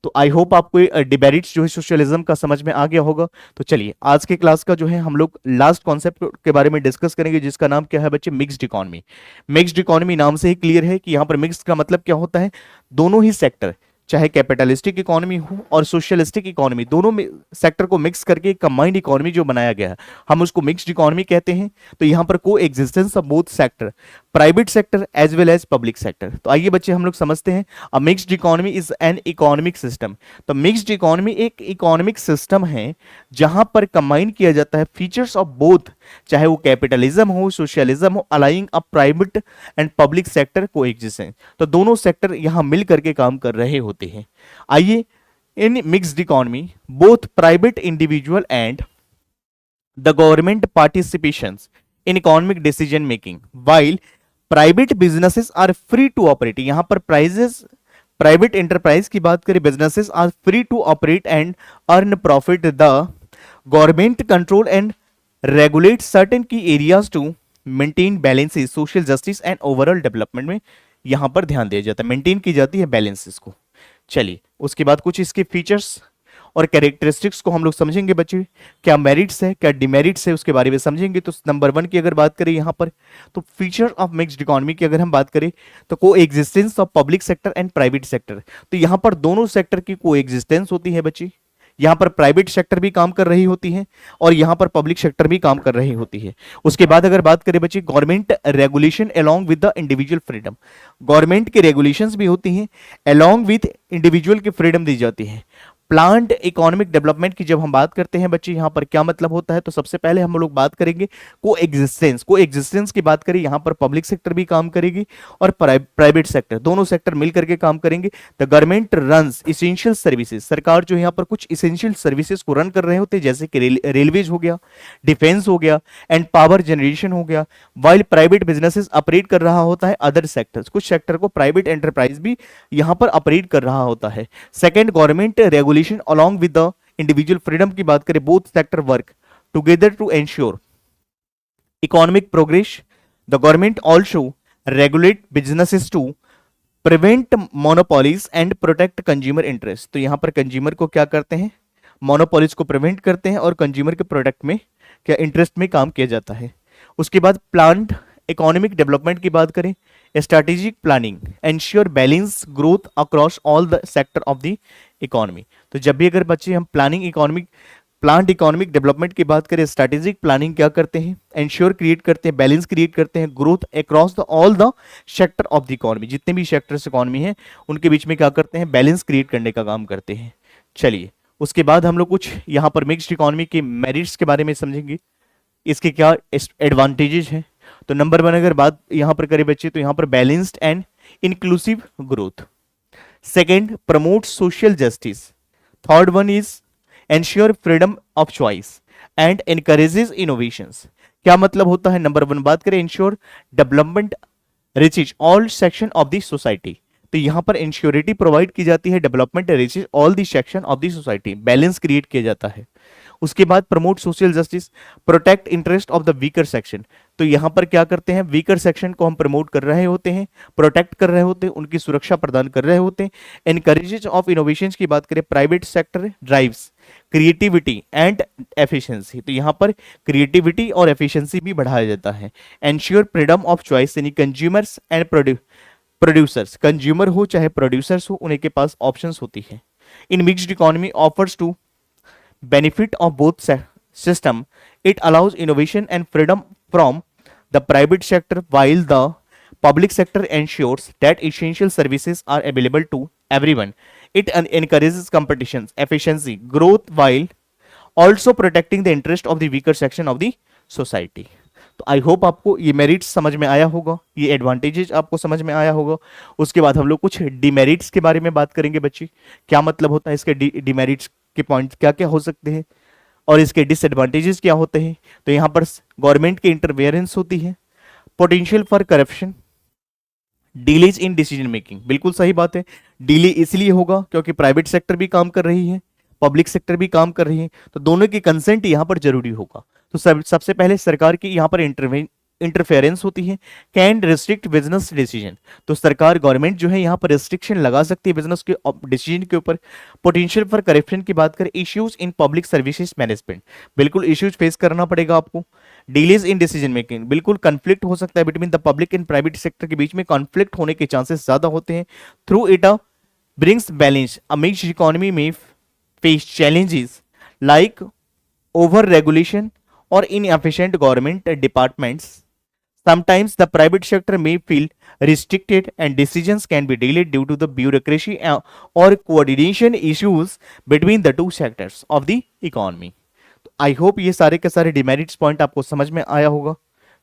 तो आई hope आपको demerits जो है socialism का समझ में आ गया होगा। तो चलिए आज के क्लास का जो है हम लोग लास्ट कॉन्सेप्ट के बारे में डिस्कस करेंगे, जिसका नाम क्या है बच्चे, मिक्स्ड इकोनॉमी। मिक्स्ड इकोनॉमी नाम से ही क्लियर है कि यहाँ पर मिक्स्ड का मतलब क्या होता है, दोनों ही सेक्टर, चाहे कैपिटलिस्टिक इकोनॉमी हो और सोशलिस्टिक इकोनॉमी, दोनों में सेक्टर को मिक्स करके एक कंबाइंड इकोनॉमी जो बनाया गया है, हम उसको मिक्स्ड इकोनॉमी कहते हैं। तो यहाँ पर coexistence of both sector, private sector as well as public sector. तो आइए बच्चे हम लोग समझते हैं, a mixed economy is an economic system. तो मिक्स्ड इकोनॉमी एक इकोनॉमिक सिस्टम है जहां पर कंबाइन किया जाता है फीचर्स ऑफ बोथ, चाहे वो कैपिटलिज्म हो, सोशलिज्म हो, allowing a private and public sector coexistence. तो दोनों सेक्टर यहां मिल करके काम कर रहे होते हैं। आइए, in mixed economy both private individual and the government participations in economic decision making, while private businesses are free to operate. यहां पर प्राइवेट एंटरप्राइज की बात करें, businesses are free to operate and earn profit, the government control and regulate certain key areas to maintain balances, social justice and overall development में यहां पर ध्यान दिया जाता है, मेंटेन की जाती है बैलेंसेस को। चलिए उसके बाद कुछ इसके फीचर्स और कैरेक्टरिस्टिक्स को हम लोग समझेंगे बच्चे, क्या मेरिट्स है क्या डिमेरिट्स है उसके बारे में समझेंगे। तो नंबर 1 की अगर बात करें यहाँ पर, तो फीचर ऑफ मिक्स्ड इकोनॉमी की अगर हम बात करें, तो coexistence of public sector and private sector. तो यहाँ पर दोनों सेक्टर की को एग्जिस्टेंस होती है बच्ची, यहाँ पर प्राइवेट सेक्टर भी काम कर रही होती है और यहाँ पर पब्लिक सेक्टर भी काम कर रही होती है। उसके बाद अगर बात करें बच्चे, government regulation along with the individual freedom, government के रेगुलेशंस भी होती हैं, अलोंग विद इंडिविजुअल की फ्रीडम दी जाती है। प्लान्ड इकोनॉमिक डेवलपमेंट की जब हम बात करते हैं बच्चे, यहाँ पर क्या मतलब होता है, तो सबसे पहले हम लोग बात करेंगे को एग्जिस्टेंस की बात करें, यहाँ पर पब्लिक सेक्टर भी काम करेगी और प्राइवेट सेक्टर, दोनों सेक्टर मिल करके काम करेंगे। The government runs essential services, सरकार जो यहाँ पर कुछ इसेंशियल सर्विसेज को रन कर रहे होते हैं, जैसे कि रेलवेज हो गया, डिफेंस हो गया एंड पावर जनरेशन हो गया, वाइल प्राइवेट बिजनेसेस ऑपरेट कर रहा होता है अदर सेक्टर्स, कुछ सेक्टर को प्राइवेट एंटरप्राइज भी यहाँ पर ऑपरेट कर रहा होता है। Second, government regulation along with the individual freedom की बात करें, both sector work together to ensure economic progress. The government also regulate businesses to prevent monopolies and protect consumer interest. तो यहां पर कंज्यूमर को क्या करते हैं, मोनोपोलीज को प्रिवेंट करते हैं और कंज्यूमर के प्रोडक्ट में क्या इंटरेस्ट में काम किया जाता है। उसके बाद प्लान्ड इकोनॉमिक डेवलपमेंट की बात करें, strategic planning ensure balance growth across all the sector of the economy. तो जब भी अगर बच्चे हम planning economic planned economic development की बात करें, स्ट्रैटेजिक प्लानिंग क्या करते हैं, एंश्योर क्रिएट करते हैं, बैलेंस क्रिएट करते हैं, growth across the all the sector of the economy, जितने भी सेक्टर्स इकोनॉमी है उनके बीच में क्या करते हैं, बैलेंस क्रिएट करने का काम करते हैं। चलिए उसके बाद हम लोग कुछ यहाँ पर मिक्स्ड इकोनॉमी के मेरिट्स के बारे में समझेंगे, इसके क्या एडवांटेजेस हैं। तो नंबर 1 अगर बात यहाँ पर करें बच्चे, तो यहाँ पर balanced and inclusive growth. Second, promote social justice. Third one is ensure freedom of choice and encourages innovations. क्या मतलब होता है, नंबर 1 बात करें, ensure development reaches all section of the society. तो यहां पर इंश्योरिटी प्रोवाइड की जाती है, development reaches all the section of the society, balance create किया जाता है। उसके बाद promote social justice, protect interest of the weaker section. तो यहां पर क्या करते हैं, वीकर सेक्शन को हम प्रमोट कर रहे होते हैं, प्रोटेक्ट कर रहे होते हैं, उनकी सुरक्षा प्रदान कर रहे होते हैं। एनकरेजेस ऑफ इनोवेशंस की बात करें, private sector drives creativity and efficiency. तो यहां पर क्रिएटिविटी और एफिशिएंसी भी बढ़ाया जाता है। एंश्योर फ्रीडम ऑफ चॉइस, यानी कंज्यूमर्स एंड प्रोड्यूसर्स, कंज्यूमर हो चाहे प्रोड्यूसर्स हो, उन्हीं के पास ऑप्शंस होती है। In mixed economy offers to benefit of both system. It allows innovation and freedom from the private sector, while the public sector ensures that essential services are available to everyone. It encourages competitions, efficiency, growth, while also protecting the interest of the weaker section of the society. तो आई hope आपको ये merits समझ में आया होगा, ये advantages आपको समझ में आया होगा। उसके बाद हम लोग कुछ डिमेरिट्स के बारे में बात करेंगे बच्चे, क्या मतलब होता है इसके, डिमेरिट्स के पॉइंट क्या क्या हो सकते हैं और इसके डिसएडवांटेजेस क्या होते हैं। तो यहाँ पर गवर्नमेंट की इंटरफेरेंस होती है, potential for corruption, delays in decision making. बिल्कुल सही बात है, डिले इसलिए होगा क्योंकि प्राइवेट सेक्टर भी काम कर रही है, पब्लिक सेक्टर भी काम कर रही है, तो दोनों की कंसेंट यहाँ पर जरूरी होगा। तो सबसे पहले सरकार की यहाँ पर इंटरफेरेंस होती है, कैन रिस्ट्रिक्ट बिजनेस डिसीजन। तो सरकार, गवर्नमेंट जो है यहाँ पर रिस्ट्रिक्शन लगा सकती है बिजनेस के डिसीजन के ऊपर। पोटेंशियल फॉर करप्शन की बात करें, issues in public services management, बिल्कुल इश्यूज फेस करना पड़ेगा आपको। डिलेज इन डिसीजन मेकिंग, बिल्कुल कॉन्फ्लिक्ट हो सकता है between the public and private sector के बीच में कॉन्फ्लिक्ट होने के चांसेस ज्यादा होते हैं। Through it brings balance, a mixed economy में face challenges like over regulation or inefficient government departments. Sometimes the private sector may feel restricted and decisions can be delayed due to the bureaucracy or coordination issues between the two sectors of the economy. तो I hope ये सारे के सारे demerits point आपको समझ में आया होगा।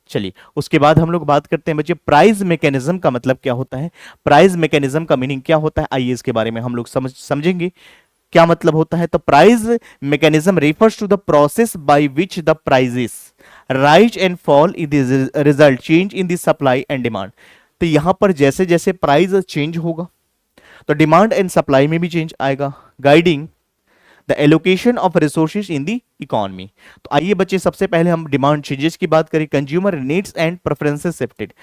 चलिए उसके बाद हम लोग बात करते हैं बच्चे, प्राइस मैकेनिज्म का मतलब क्या होता है, प्राइस मैकेनिज्म का मीनिंग क्या होता है, आइए इसके बारे में हम लोग समझेंगे क्या मतलब होता है। तो price mechanism refers to the process by which the prices rise and fall in the result change in the supply and demand. तो यहां पर जैसे जैसे प्राइस चेंज होगा तो डिमांड एंड सप्लाई में भी चेंज आएगा, guiding the allocation of resources in the economy. तो आइए बच्चे सबसे पहले हम डिमांड चेंजेस की बात करें, consumer needs and preferences shifted.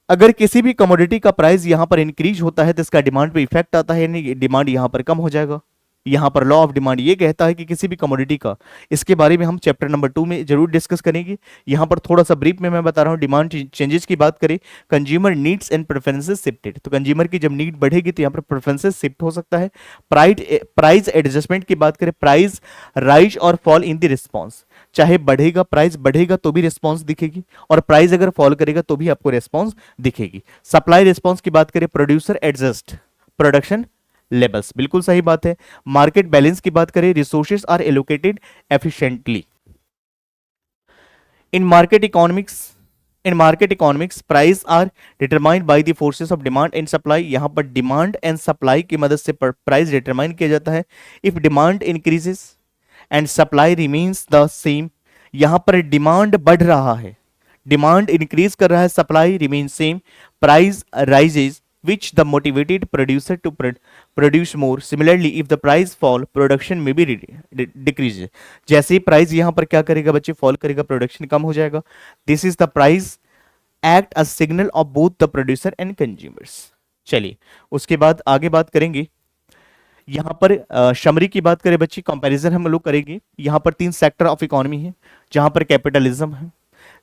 अगर किसी भी कमोडिटी का प्राइस यहां पर इंक्रीज होता है तो इसका डिमांड पे इफेक्ट आता है, यानी डिमांड यहां पर कम हो जाएगा। यहां पर लॉ ऑफ डिमांड ये कहता है कि किसी भी कमोडिटी का, इसके बारे में हम चैप्टर नंबर 2 में जरूर डिस्कस करेंगे। यहां पर थोड़ा सा ब्रीफ में मैं बता रहा हूं। डिमांड चेंजेस की बात करें, consumer needs and preferences shifted, तो कंज्यूमर की जब नीड बढ़ेगी तो यहां पर प्रेफरेंसेस शिफ्ट हो सकता है। प्राइस एडजस्टमेंट की बात करें, प्राइस राइज और फॉल इन द रिस्पॉन्स, चाहे बढ़ेगा, प्राइस बढ़ेगा तो भी रिस्पॉन्स दिखेगी, और प्राइस अगर फॉल करेगा तो भी आपको रिस्पॉन्स दिखेगी। सप्लाई रिस्पॉन्स की बात करें, प्रोड्यूसर एडजस्ट प्रोडक्शन लेवल्स, बिल्कुल सही बात है। मार्केट बैलेंस की बात करें, resources are allocated efficiently. In market economics price are determined by the forces of demand and supply. यहां पर डिमांड एंड सप्लाई की मदद से प्राइस डिटरमाइन किया जाता है। If demand increases and supply remains the same, यहां पर डिमांड बढ़ रहा है, डिमांड इंक्रीज कर रहा है, supply remain same, price rises which the motivated producer to produce more. Similarly, if the price fall, production may be decreases. जैसे ही price यहां पर क्या करेगा बच्चे, फॉल करेगा, प्रोडक्शन कम हो जाएगा। This is the price act a signal of both the producer and consumers. चलिए उसके बाद आगे बात करेंगे। यहां पर शमरी की बात करें बच्चे, कंपैरिजन हम लोग करेंगे। यहां पर 3 सेक्टर ऑफ इकोनॉमी है, जहां पर कैपिटलिज्म है,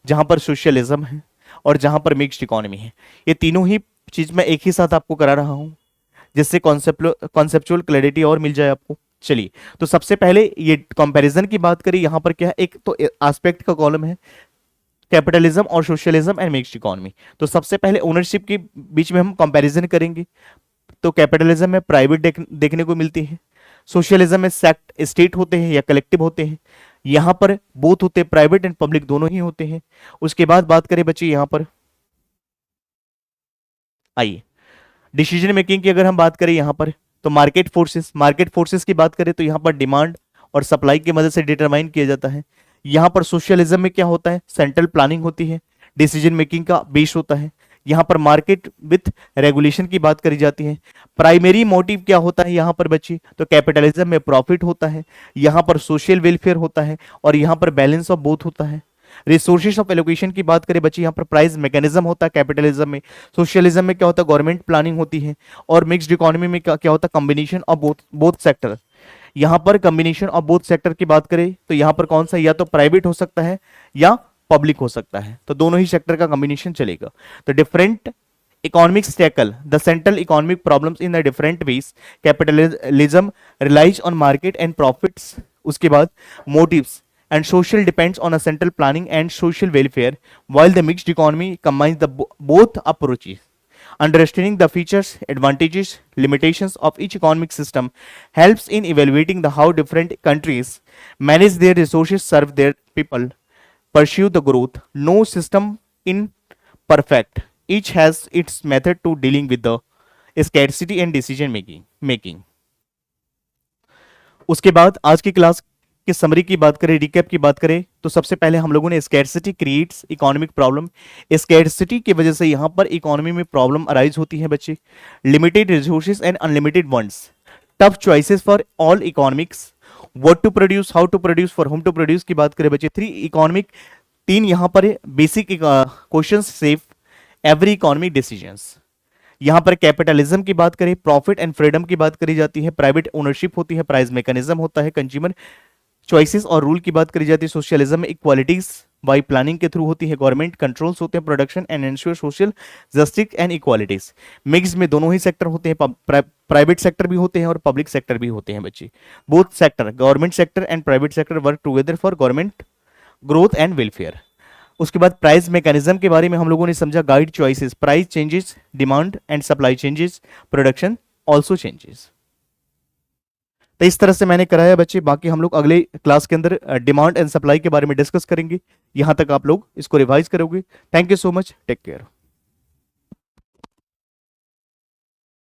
जहां पर सोशलिज्म है और जहां पर मिक्स्ड इकोनॉमी है। ये तीनों ही चीज मैं एक ही साथ आपको करा रहा हूं जिससे कॉन्सेप्चुअल क्लैरिटी और मिल जाए आपको। चलिए, तो सबसे पहले ये कंपैरिजन की बात करें, यहां पर क्या है, एक तो एस्पेक्ट का कॉलम है कैपिटलिज्म और सोशलिज्म एंड मिक्स्ड इकोनॉमी। तो सबसे पहले ओनरशिप के बीच में हम कंपैरिजन करेंगे। तो कैपिटलिज्म में प्राइवेट देखने को मिलती है, सोशलिज्म में सेक्ट स्टेट होते हैं या कलेक्टिव होते हैं, यहां पर बोथ होते हैं, प्राइवेट एंड पब्लिक दोनों ही होते हैं। उसके बाद बात करें बच्चे यहां पर, आइए डिसीजन मेकिंग की अगर हम बात करें यहां पर, तो मार्केट फोर्सेस की बात करें तो यहां पर डिमांड और सप्लाई की मदद से डिटरमाइन किया जाता है। यहां पर सोशलिज्म में क्या होता है, सेंट्रल प्लानिंग होती है, डिसीजन मेकिंग का बेस होता है। यहां पर मार्केट विथ रेगुलेशन की बात करी जाती है। प्राइमरी मोटिव क्या होता है यहां पर बच्चे, तो कैपिटलिज्म में प्रॉफिट होता है, यहां पर सोशल वेलफेयर होता है, और यहां पर बैलेंस ऑफ बोथ होता है। रिसोर्सेज ऑफ एलोकेशन की बात करें बच्चे, यहाँ पर प्राइस मैकेनिज्म होता है कैपिटलिज्म में। सोशलिज्म में क्या होता है, गवर्नमेंट प्लानिंग होती है। और मिक्स्ड इकोनॉमी में क्या होता है, कॉम्बिनेशन ऑफ बोथ सेक्टर। यहाँ पर कॉम्बिनेशन ऑफ बोथ सेक्टर की बात करें तो यहाँ पर कौन सा, या तो प्राइवेट हो सकता है या पब्लिक हो सकता है, तो दोनों ही सेक्टर का कॉम्बिनेशन चलेगा। तो different economics tackle the central economic problems in a different ways. Capitalism relies on market and profits. उसके बाद motives and social depends on a central planning and social welfare, while the mixed economy combines the both approaches. Understanding the features, advantages, limitations of each economic system helps in evaluating the how different countries manage their resources, serve their people, pursue the growth. No system in perfect. Each has its method to dealing with the scarcity and decision making. उसके बाद आज की class की summary की बात करें, recap की बात करें, तो सबसे पहले हम लोगों ने scarcity creates economic problem. Scarcity की वजह से यहां पर इकोनॉमी में प्रॉब्लम अराइज होती है बच्चे। Limited resources and unlimited wants, tough choices for all economics, what to produce, how to produce, for whom to produce की बात करें बच्चे। तीन यहां पर basic question shape every economic decisions. यहां पर कैपिटलिज्म की बात करें, प्रॉफिट एंड फ्रीडम की बात करी जाती है, प्राइवेट ओनरशिप होती है, प्राइस मैकेनिज्म होता है, कंज्यूमर चॉइसेस और रूल की बात करी जाती है। सोशलिज्म में इक्वालिटीज बाई प्लानिंग के थ्रू होती है, गवर्नमेंट कंट्रोल्स होते हैं production and ensure social justice and equalities. Mix में दोनों ही सेक्टर होते हैं, प्राइवेट सेक्टर भी होते हैं और पब्लिक सेक्टर भी होते हैं बच्चे। Both sector, government sector and private sector work together for government growth and welfare. उसके बाद प्राइस मैकेनिज्म के बारे में हम लोगों ने समझा, guide choices, price changes, demand and supply changes, production also changes. तो इस तरह से मैंने कराया बच्चे। बाकी हम लोग अगले क्लास के अंदर डिमांड एंड सप्लाई के बारे में डिस्कस करेंगे। यहां तक आप लोग इसको रिवाइज करोगे। Thank you so much, take care.